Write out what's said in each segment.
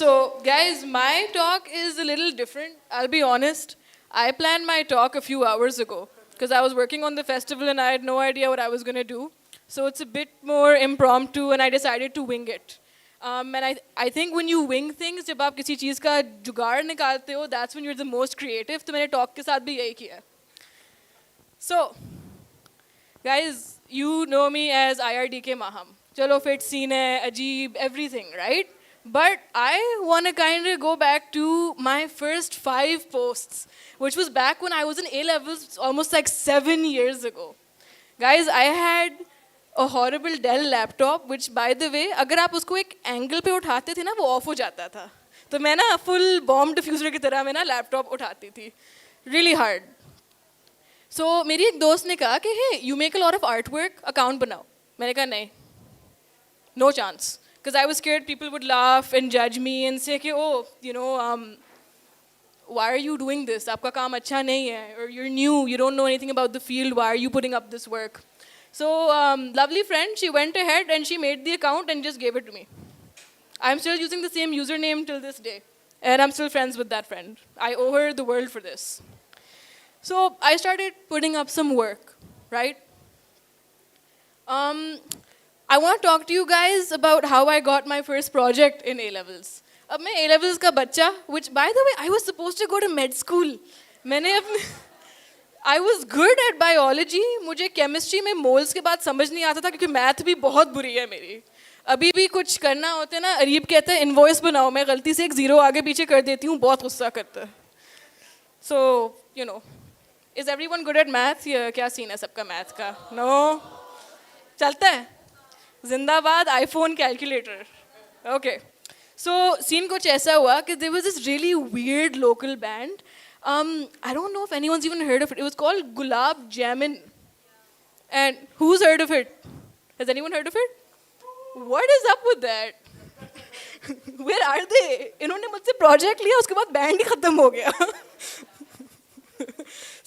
So, guys, my talk is a little different. I'll be honest. I planned my talk a few hours ago because I was working on the festival and I had no idea what I was going to do. So it's a bit more impromptu and I decided to wing it. And I think when you wing things, जब आप किसी चीज़ का जुगाड़ निकालते हो, that's when you're the most creative. तो मैंने talk के साथ भी यही किया. So, guys, you know me as IRDK Maham. Chalo fit scene hai, ajeeb, everything, right? But I want to kind of go back to my first 5 posts, which was back when I was in A-levels almost like 7 years ago. Guys, I had a horrible Dell laptop, which by the way, अगर आप उसको एक angle पे उठाते थे ना, वो off हो जाता था. तो मैं ना full bomb diffuser की तरह में ना laptop उठाती थी. Really hard. So मेरी एक दोस्त ने कहा कि hey, you make a lot of artwork, account बनाओ. मैंने कहा नहीं. No chance. Because I was scared people would laugh and judge me and say, कि, oh, you know, why are you doing this? आपका काम अच्छा नहीं है. Or you're new, you don't know anything about the field, why are you putting up this work? So, lovely friend, she went ahead and she made the account and just gave it to me. I'm still using the same username till this day. And I'm still friends with that friend. I owe her the world for this. So, I started putting up some work, right? I want to talk to you guys about how I got my first project in A-levels. अब मैं A-levels का बच्चा, which by the way, I was supposed to go to med school. I was good at biology. मुझे chemistry में moles के बाद समझ नहीं आता था क्योंकि math भी बहुत बुरी है मेरी. अभी भी कुछ करना होता है ना, अरीब कहता है invoice बनाओ, मैं गलती से एक zero आगे पीछे कर देती हूँ, बहुत गुस्सा करता है. So, you know, is everyone good at math? क्या scene है सबका math का? No? चलता है? जिंदाबाद iPhone calculator. Okay. So, scene कुछ ऐसा हुआ कि there was this really weird local band. I don't know if anyone's even heard of it. It was called Gulab Jamun. And who's heard of it? Has anyone heard of it? What is up with that? Where are they? इन्होंने मुझसे project लिया, उसके बाद band ही खत्म हो गया.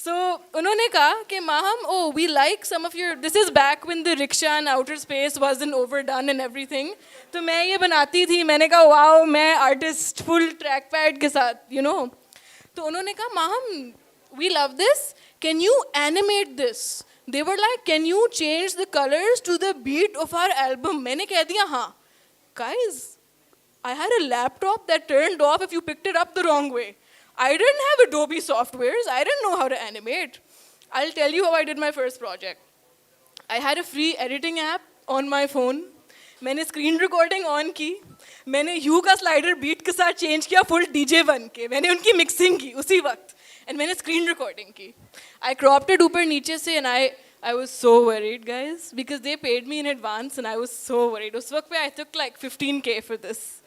So, उन्होंने कहा कि Maham, oh, we like some of your, this is back when the rickshaw and outer space wasn't overdone and everything. तो मैं ये बनाती थी, मैंने कहा, wow, मैं artist, full trackpad के साथ, you know. तो उन्होंने कहा, Maham, we love this, can you animate this? They were like, can you change the colors to the beat of our album? मैंने कह दिया, हाँ. Guys, I had a laptop that turned off if you picked it up the wrong way. I didn't have Adobe softwares. I didn't know how to animate. I'll tell you how I did my first project. I had a free editing app on my phone. मैंने screen recording on की. मैंने Hue का slider beat के साथ change किया full DJ बन के. मैंने उनकी mixing की उसी वक्त. And मैंने screen recording की. I cropped it ऊपर नीचे से and I was so worried, guys, because they paid me in advance and I was so worried. उस वक्त पे I took like 15K for this.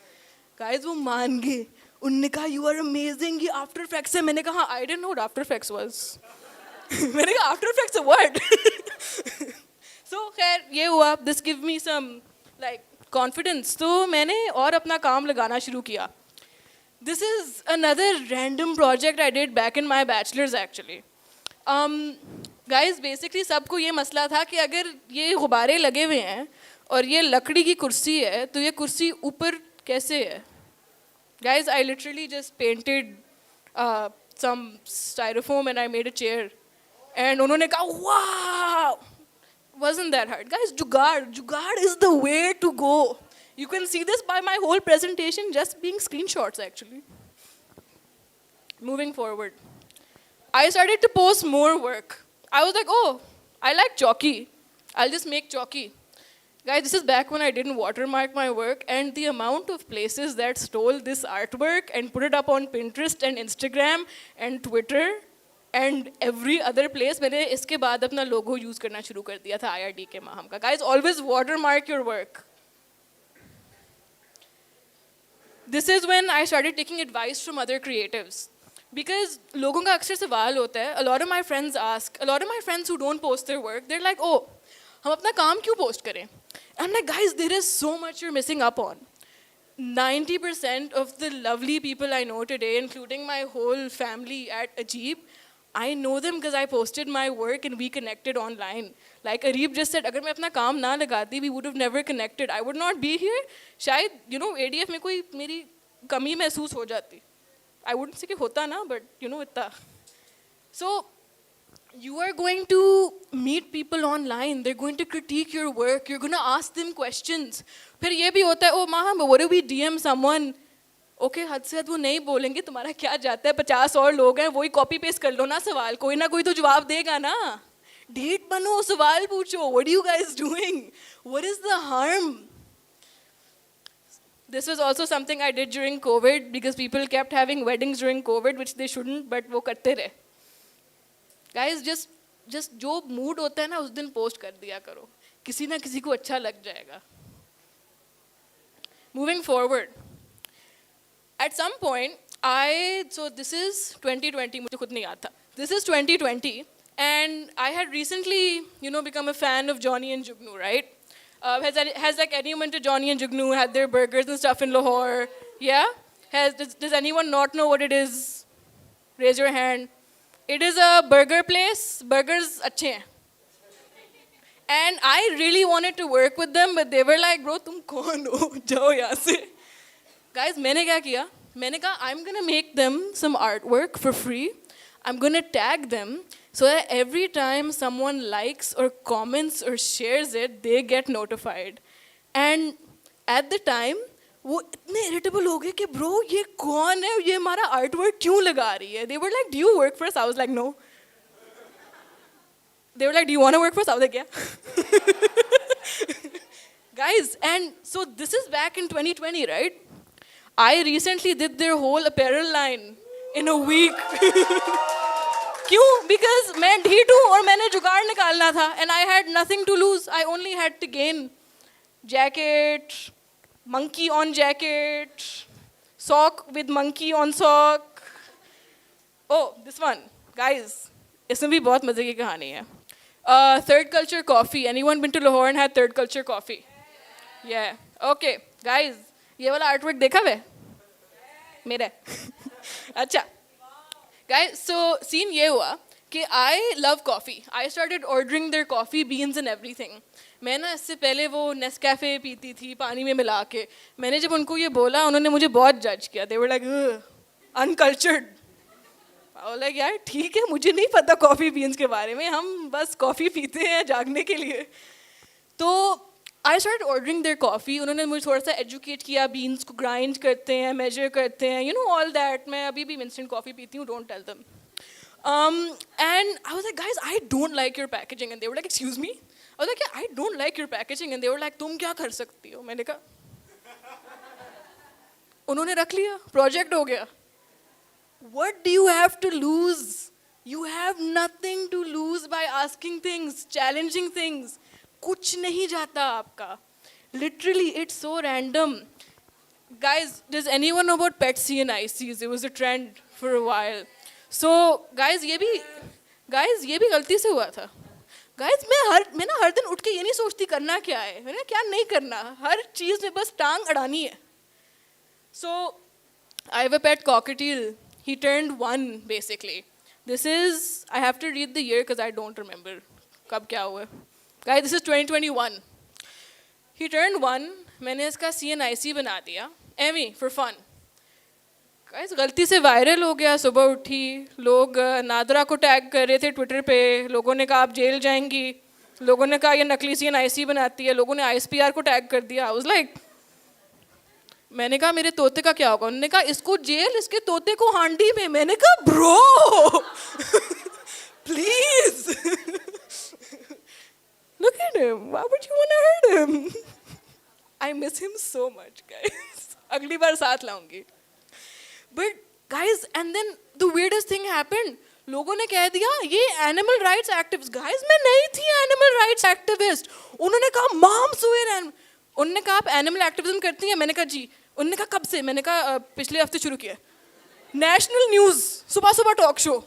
Guys, वो मान गए. उन्होंने कहा, you are amazing, ये After Effects है. मैंने कहा, I didn't know what After Effects was. मैंने कहा, After Effects है what? So, खैर, ये हुआ. This gave me some, like, confidence. तो मैंने और अपना काम लगाना शुरू किया. This is another random project I did back in my bachelor's actually. Guys, basically सबको ये मसला था कि अगर ये गुब्बारे लगे हुए हैं और ये लकड़ी की कुर्सी है, तो ये कुर्सी ऊपर कैसे है? Guys, I literally just painted some styrofoam and I made a chair. And उन्होंने कहा, wow! Wasn't that hard. Guys, jugaad is the way to go. You can see this by my whole presentation just being screenshots actually. Moving forward. I started to post more work. I was like, oh, I like chalky. I'll just make chalky. Guys, this is back when I didn't watermark my work, and the amount of places that stole this artwork and put it up on Pinterest and Instagram and Twitter and every other place, मैंने इसके बाद अपना logo use करना शुरू कर दिया था IRDK Maham का. Guys, always watermark your work. This is when I started taking advice from other creatives. Because लोगों का अक्सर सवाल होता है, a lot of my friends ask, a lot of my friends who don't post their work, they're like, oh, हम अपना काम क्यों post करें? I'm like, guys, there is so much you're missing up on. 90% of the lovely people I know today, including my whole family at Ajeeb, I know them because I posted my work and we connected online. Like Areeb just said, अगर मैं अपना काम ना लगाती, we would have never connected. I would not be here. शायद, you know, ADF में कोई मेरी कमी महसूस हो जाती. I wouldn't say कि होता ना, but you know इतना. So you are going to meet people online. They're going to critique your work. You're going to ask them questions. फिर ये भी होता है, oh Maham, what if we DM someone? Okay हद से हद वो नहीं बोलेंगे, तुम्हारा क्या जाता है, 50 और लोग हैं, वही कॉपी पेस्ट कर लो ना सवाल, कोई ना कोई तो जवाब देगा ना. डेट बनो, सवाल पूछो. What are you guys doing? What is the harm? This was also something I did during COVID because people kept having weddings during COVID, which they shouldn't, but वो करते रहे. Guys, just जो mood होता है ना उस दिन post कर दिया करो, किसी ना किसी को अच्छा लग जाएगा. Moving forward, at some point, so this is 2020, मुझे खुद नहीं याद था. This is 2020, and I had recently, become a fan of Johnny and Jugnu, right? Has like anyone to Johnny and Jugnu had their burgers and stuff in Lahore? Yeah? Does anyone not know what it is? Raise your hand. It is a burger place. Burgers अच्छे हैं. And I really wanted to work with them, but they were like, bro, तुम कौन हो? जाओ यहाँ से. Guys, मैंने क्या किया? मैंने कहा, I'm gonna make them some artwork for free. I'm gonna tag them so that every time someone likes or comments or shares it, they get notified. And at the time, वो इतने irritable हो गए कि bro, ये कौन है? ये हमारा artwork क्यों लगा रही है? They were like, do you work for us? I was like, no. They were like, do you want to work for us? I was like, yeah. Guys, and so this is back in 2020, right? I recently did their whole apparel line in a week. क्यों? Because मैं ढीठ हूँ और मैंने जुगाड़ निकालना था, and I had nothing to lose. I only had to gain. Jacket, monkey on jacket, sock with monkey on sock. Oh, this one, guys. इसमें भी बहुत मजे की कहानी है. Third culture coffee. Anyone been to Lahore and had third culture coffee? Yeah. Okay, guys. ये वाला artwork देखा वे? मेरा. अच्छा. Guys, so scene ये हुआ कि I love coffee. I started ordering their coffee beans and everything. मैं ना इससे पहले वो Nescafe पीती थी पानी में मिला के. मैंने जब उनको ये बोला, उन्होंने मुझे बहुत judge किया. They were like, uncultured. I was like, यार ठीक है, मुझे नहीं पता कॉफ़ी बीन्स के बारे में, हम बस कॉफ़ी पीते हैं जागने के लिए. तो I started ordering their coffee. उन्होंने मुझे थोड़ा सा educate किया, beans को grind करते हैं, measure करते हैं, all that. मैं अभी भी instant coffee पीती हूँ, don't tell them. And I was like, guys, I don't like your packaging. And they were like, excuse me? I was like, yeah, I don't like your packaging. And they were like, तुम क्या कर सकती हो? मैंने कहा, उन्होंने रख लिया, project हो गया. What do you have to lose? You have nothing to lose by asking things, challenging things. कुछ नहीं जाता आपका. Literally, it's so random. Guys, does anyone know about pet C and ICs? It was a trend for a while. So, guys, ये भी गलती से हुआ था. Guys, मैं ना हर दिन उठ के ये नहीं सोचती करना क्या है, मैंने क्या नहीं करना, हर चीज़ में बस टांग अड़ानी है. So, I have a pet cockatiel. He turned 1 basically. This is, I have to read the year because I don't remember कब क्या हुआ. Guys, this is 2021. He turned 1. मैंने इसका CNIC बना दिया. Emmy, for fun. Guys, गलती से viral हो गया. सुबह उठी, लोग नादरा को टैग कर रहे थे ट्विटर पे. लोगों ने कहा आप जेल जाएंगी. लोगों ने कहा ये नकली CNIC बनाती है. लोगों ने ISPR को टैग कर दिया. I was like, मैंने कहा मेरे तोते का क्या होगा? उन्होंने कहा इसको जेल, इसके तोते को हांडी में. मैंने कहा bro please look at him. Why would you want to hurt him? I miss him so much, guys. अगली बार साथ लाऊंगी. But guys, and then the weirdest thing happened. लोगों ने कह दिया ये animal rights activist. Guys, मैं नहीं थी animal rights activist. उन्होंने कहा mom sued. उन्होंने कहा आप एनिमल एक्टिविज्म करती हैं? मैंने कहा जी. उन्होंने कहा कब से? मैंने कहा पिछले हफ्ते शुरू किया. नेशनल न्यूज़ सुबह सुबह टॉक शो.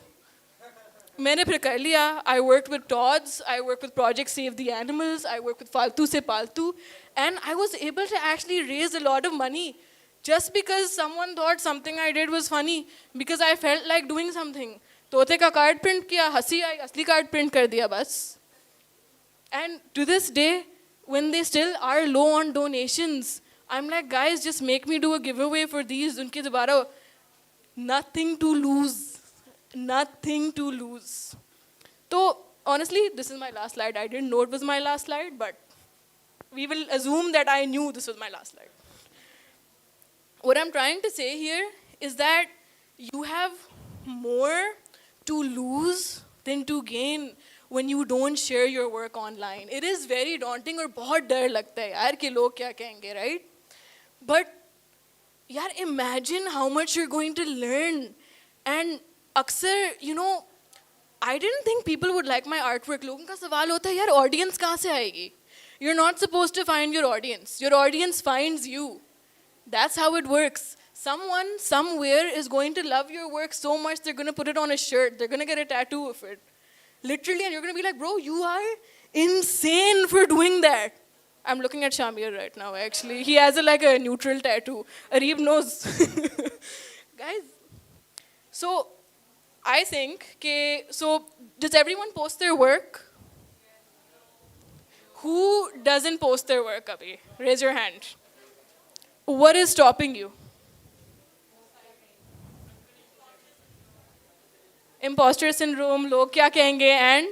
मैंने फिर कर लिया. I work with toads, I work with project save the animals, I work with Faltu Se Paltu, and I was able to actually raise a lot of money just because someone thought something I did was funny, because I felt like doing something. तोते का card print किया, हंसी आई, असली card print कर दिया बस. And to this day, when they still are low on donations, I'm like, guys, just make me do a giveaway for these. Unke dobara, nothing to lose. Nothing to lose. So, honestly, this is my last slide. I didn't know it was my last slide, but we will assume that I knew this was my last slide. What I'm trying to say here is that you have more to lose than to gain when you don't share your work online. It is very daunting और बहुत डर लगता है यार कि लोग क्या कहेंगे, right? But यार, imagine how much you're going to learn. And अक्सर, you know, I didn't think people would like my artwork. लोगों का सवाल होता है यार audience कहाँ से आएगी? You're not supposed to find your audience. Your audience finds you. That's how it works. Someone somewhere is going to love your work so much they're going to put it on a shirt. They're going to get a tattoo of it. Literally, and you're going to be like, bro, you are insane for doing that. I'm looking at Shamir right now, actually. He has like a neutral tattoo. Areeb knows. Guys, so I think, so does everyone post their work? Who doesn't post their work, Abhi? Raise your hand. What is stopping you? Imposter syndrome, लोग क्या कहेंगे, and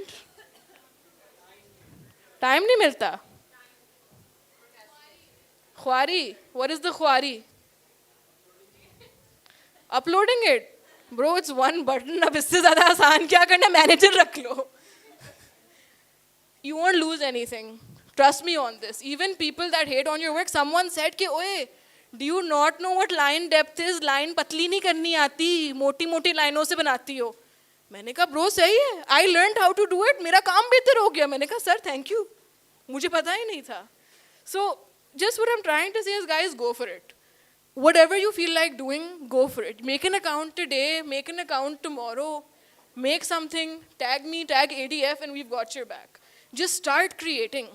time नहीं मिलता. ख्वारी, what is the ख्वारी? Uploading it. Bro, it's one button. अब इससे ज़्यादा आसान क्या करना, manager रख लो. You won't lose anything. Trust me on this. Even people that hate on your work, someone said कि ओए, do you not know what line depth is? Line पतली नहीं करनी आती, मोटी-मोटी लाइनों से बनाती हो. मैंने कहा ब्रो सही है. I learned how to do it. मेरा काम बेहतर हो गया. मैंने कहा सर thank you. मुझे पता ही नहीं था. So just what I'm trying to say is, guys, go for it. Whatever you feel like doing, go for it. Make an account today, make an account tomorrow, make something, tag me, tag ADF, and we've got your back. Just start creating.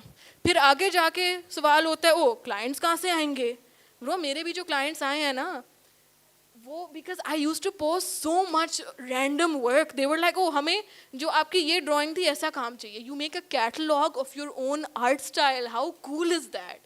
फिर आगे जाके सवाल होता है, ओ clients कहाँ से आएंगे? Bro, मेरे भी जो clients आए हैं ना, वो because I used to post so much random work. They were like, oh, हमें जो आपकी ये drawing थी ऐसा काम चाहिए. You make a catalog of your own art style. How cool is that?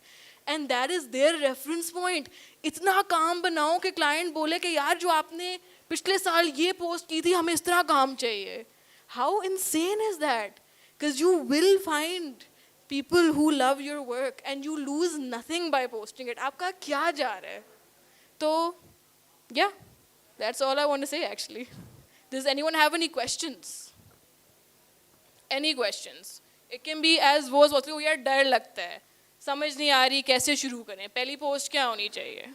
And that is their reference point. इतना काम बनाओ कि client बोले कि यार जो आपने पिछले साल ये post की थी हमें इस तरह काम चाहिए. How insane is that? Because you will find people who love your work and you lose nothing by posting it. आपका क्या जा रहा है? तो yeah, that's all I want to say actually. Does anyone have any questions? Any questions? It can be as was what यार डर लगता है, समझ नहीं आ रही कैसे शुरू करें, पहली पोस्ट क्या होनी चाहिए?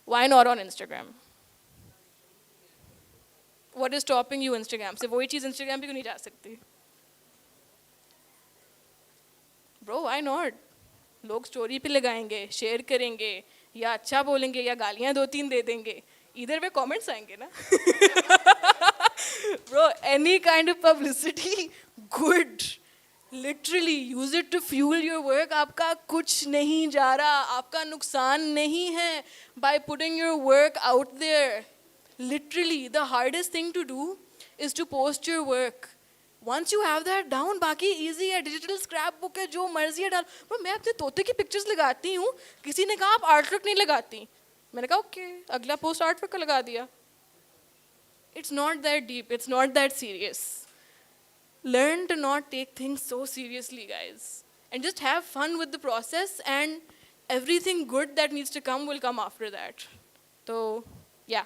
Why not on Instagram? What is stopping you Instagram से? वही चीज़ Instagram पे क्यों नहीं जा सकती? Bro, why not? लोग स्टोरी पे लगाएंगे, शेयर करेंगे, या अच्छा बोलेंगे या गालियाँ 2-3 दे देंगे. Either way comments आएंगे ना. Bro, any kind of publicity, good. Literally, use it to fuel your work. आपका कुछ नहीं जा रहा, आपका नुकसान नहीं है by putting your work out there. Literally, the hardest thing to do is to post your work. Once you have that down, बाकी easy है, digital scrapbook है, जो मर्जी है डाल. Bro, मैं अपने तोते की pictures लगाती हूँ. किसी ने कहा आप artwork नहीं लगाती. मैंने कहा okay, अगला post artwork का लगा दिया. It's not that deep. It's not that serious. Learn to not take things so seriously, guys. And just have fun with the process, and everything good that needs to come will come after that. So, yeah.